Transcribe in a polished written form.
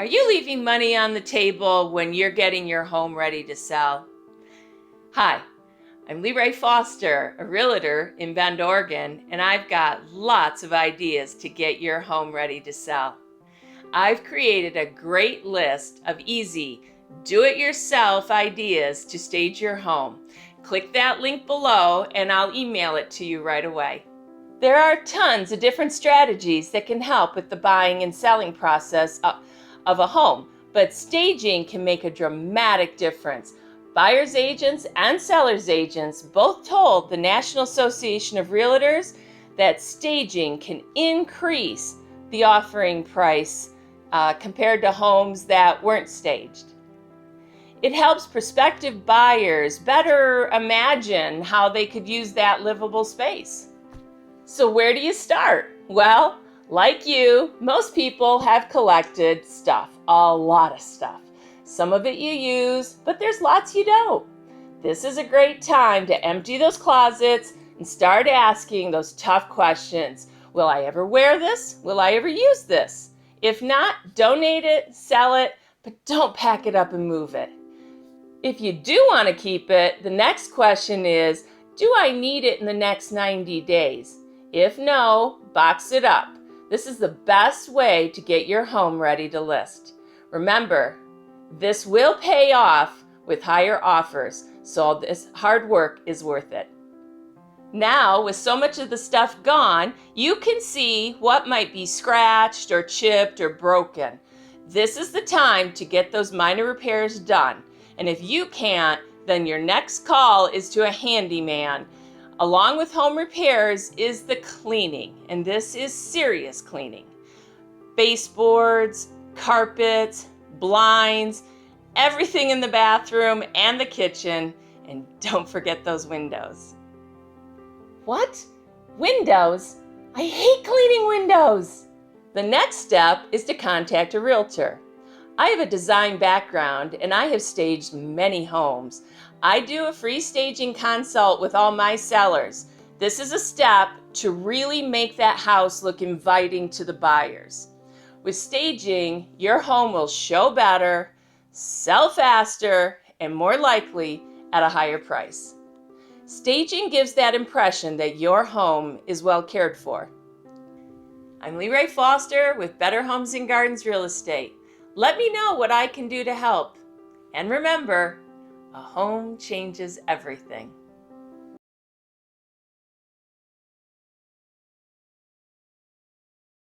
Are you leaving money on the table when you're getting your home ready to sell? Hi, I'm Leerae Foster, a realtor in Bend, Oregon, and I've got lots of ideas to get your home ready to sell. I've created a great list of easy, do-it-yourself ideas to stage your home. Click that link below and I'll email it to you right away. There are tons of different strategies that can help with the buying and selling process of a home, but staging can make a dramatic difference. Buyer's agents and seller's agents both told the National Association of Realtors that staging can increase the offering price compared to homes that weren't staged. It helps prospective buyers better imagine how they could use that livable space. So where do you start? Well, like you, most people have collected stuff, a lot of stuff. Some of it you use, but there's lots you don't. This is a great time to empty those closets and start asking those tough questions. Will I ever wear this? Will I ever use this? If not, donate it, sell it, but don't pack it up and move it. If you do want to keep it, the next question is, do I need it in the next 90 days? If no, box it up. This is the best way to get your home ready to list. Remember, this will pay off with higher offers, so this hard work is worth it. Now, with so much of the stuff gone, you can see what might be scratched or chipped or broken. This is the time to get those minor repairs done. And if you can't, then your next call is to a handyman. Along with home repairs is the cleaning, and this is serious cleaning. Baseboards, carpets, blinds, everything in the bathroom and the kitchen, and don't forget those windows. What? Windows? I hate cleaning windows! The next step is to contact a realtor. I have a design background and I have staged many homes. I do a free staging consult with all my sellers. This is a step to really make that house look inviting to the buyers. With staging, your home will show better, sell faster, and more likely at a higher price. Staging gives that impression that your home is well cared for. I'm Leerae Foster with Better Homes and Gardens Real Estate. Let me know what I can do to help. And remember, a home changes everything.